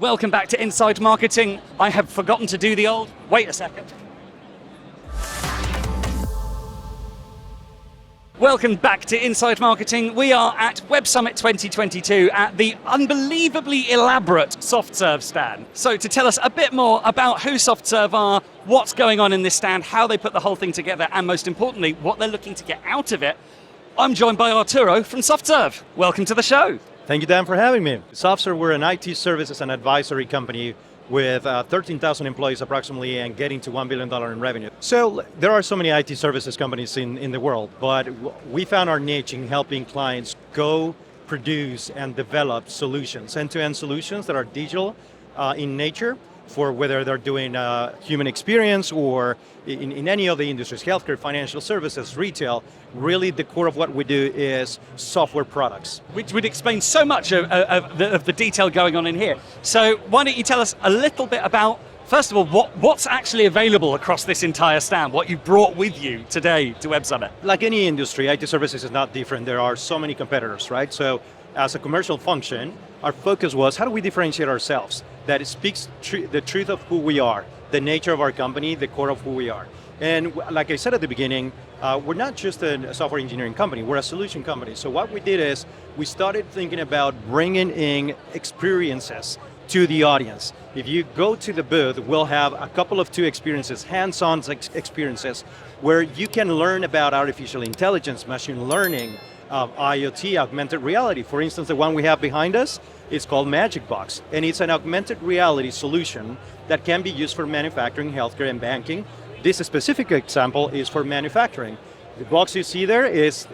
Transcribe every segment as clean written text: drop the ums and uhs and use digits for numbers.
Welcome back to Inside Marketing. I have forgotten to do the old, wait a second. Welcome back to Inside Marketing. We are at Web Summit 2022 at the unbelievably elaborate SoftServe stand. So to tell us a bit more about who SoftServe are, what's going on in this stand, how they put the whole thing together, and most importantly, what they're looking to get out of it, I'm joined by Arturo from SoftServe. Welcome to the show. Thank you, Dan, for having me. SoftServe, we're an IT services and advisory company with 13,000 employees approximately and getting to $1 billion in revenue. So there are so many IT services companies in the world, but we found our niche in helping clients go produce and develop solutions, end-to-end solutions that are digital in nature, for whether they're doing human experience or in any of the industries, healthcare, financial services, retail. Really the core of what we do is software products. Which would explain so much of the detail going on in here. So why don't you tell us a little bit about, first of all, what's actually available across this entire stand, what you brought with you today to Web Summit? Like any industry, IT services is not different. There are so many competitors, right? So as a commercial function, our focus was how do we differentiate ourselves? That it speaks the truth of who we are, the nature of our company, the core of who we are. And like I said at the beginning, we're not just a software engineering company, we're a solution company. So what we did is we started thinking about bringing in experiences to the audience. If you go to the booth, we'll have a couple of two experiences, hands-on experiences, where you can learn about artificial intelligence, machine learning, IoT, augmented reality. For instance, the one we have behind us is called Magic Box, and it's an augmented reality solution that can be used for manufacturing, healthcare, and banking. This specific example is for manufacturing. The box you see there is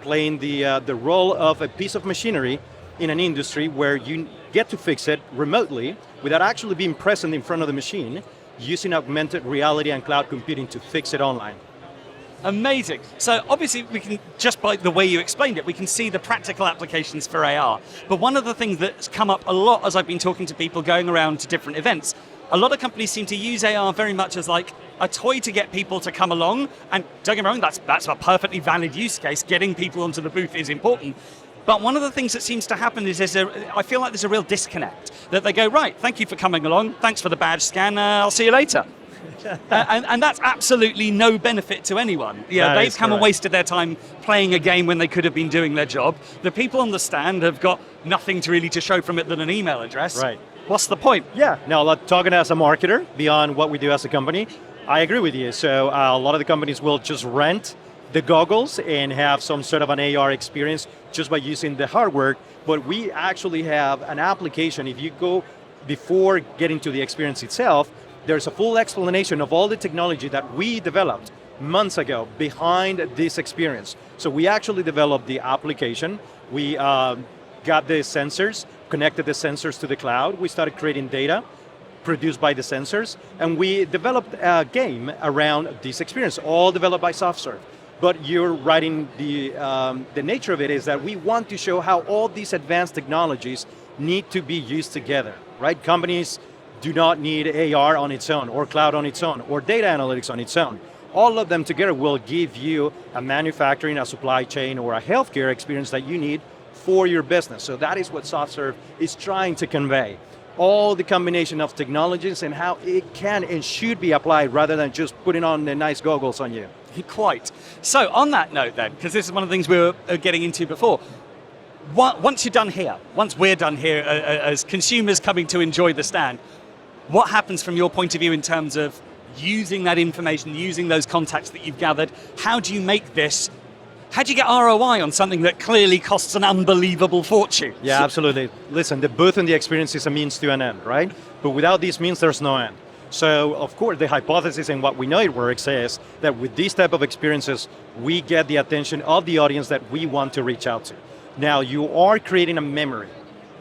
playing the role of a piece of machinery in an industry where you get to fix it remotely without actually being present in front of the machine, using augmented reality and cloud computing to fix it online. Amazing. So obviously we can, just by the way you explained it, we can see the practical applications for AR. But one of the things that's come up a lot as I've been talking to people going around to different events, a lot of companies seem to use AR very much as like a toy to get people to come along. And don't get me wrong, that's a perfectly valid use case. Getting people onto the booth is important. But one of the things that seems to happen is I feel like there's a real disconnect. That they go, right, thank you for coming along. Thanks for the badge scan. I'll see you later. And that's absolutely no benefit to anyone. Yeah, they've come and wasted their time playing a game when they could have been doing their job. The people on the stand have got nothing to show from it than an email address. Right. What's the point? Yeah, now talking as a marketer, beyond what we do as a company, I agree with you. So a lot of the companies will just rent the goggles and have some sort of an AR experience just by using the hardware, but we actually have an application. If you go before getting to the experience itself, there's a full explanation of all the technology that we developed months ago behind this experience. So we actually developed the application. We got the sensors, connected the sensors to the cloud. We started creating data produced by the sensors, and we developed a game around this experience, all developed by SoftServe. But you're writing the nature of it is that we want to show how all these advanced technologies need to be used together, right? Companies do not need AR on its own, or cloud on its own, or data analytics on its own. All of them together will give you a manufacturing, a supply chain, or a healthcare experience that you need for your business. So that is what SoftServe is trying to convey. All the combination of technologies and how it can and should be applied rather than just putting on the nice goggles on you. Quite. So on that note then, because this is one of the things we were getting into before, once you're done here, once we're done here as consumers coming to enjoy the stand, what happens from your point of view in terms of using that information, using those contacts that you've gathered? How do you make this, how do you get ROI on something that clearly costs an unbelievable fortune? Yeah, absolutely. Listen, the booth and the experience is a means to an end, right? But without these means, there's no end. So, of course, the hypothesis and what we know it works is that with these type of experiences, we get the attention of the audience that we want to reach out to. Now, you are creating a memory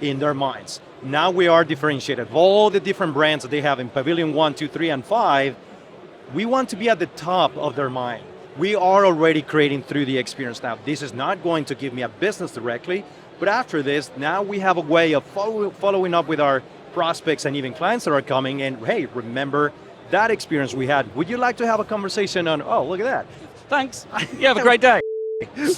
in their minds. Now we are differentiated. Of all the different brands that they have in Pavilion 1, 2, 3, and 5, we want to be at the top of their mind. We are already creating through the experience. Now, this is not going to give me a business directly, but after this, now we have a way of following up with our prospects and even clients that are coming and, hey, remember that experience we had. Would you like to have a conversation on, oh, look at that. Thanks. You have a great day.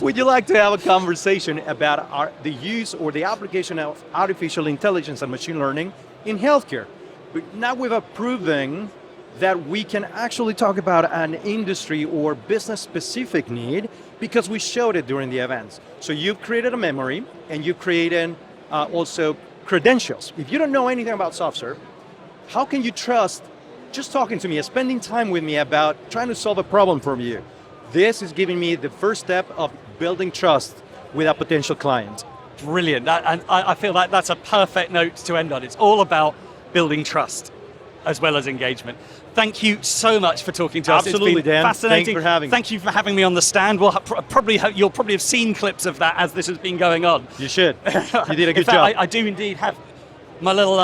Would you like to have a conversation about the use or the application of artificial intelligence and machine learning in healthcare. But now we've proven that we can actually talk about an industry or business-specific need because we showed it during the events. So you've created a memory and you've created also credentials. If you don't know anything about SoftServe, how can you trust just talking to me, spending time with me about trying to solve a problem for you? This is giving me the first step of building trust with a potential client. Brilliant. And I feel like that's a perfect note to end on. It's all about building trust as well as engagement. Thank you so much for talking to us. Absolutely, it's been Dan. Fascinating. Thanks for having me. Thank you for having me on the stand. You'll probably have seen clips of that as this has been going on. You should. You did a good In fact, job. I do indeed have my little.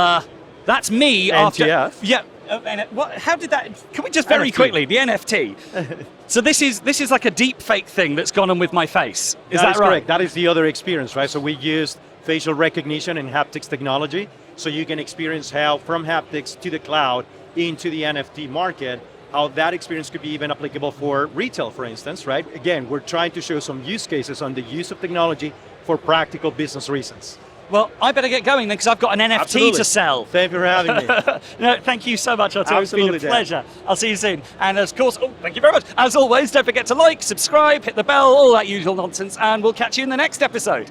That's me NTF. after. Yeah. And how did that? Can we just very NFT. quickly the NFT? So this is like a deep fake thing that's gone on with my face. Is that right? Correct. That is the other experience, right? So we used facial recognition and haptics technology, so you can experience how from haptics to the cloud into the NFT market, how that experience could be even applicable for retail, for instance, right? Again, we're trying to show some use cases on the use of technology for practical business reasons. Well, I better get going then because I've got an NFT Absolutely. to sell. Thank you for having me. No, thank you so much, Arturo. Absolutely, It's been a pleasure. I'll see you soon. And of course, thank you very much. As always, don't forget to like, subscribe, hit the bell, all that usual nonsense, and we'll catch you in the next episode.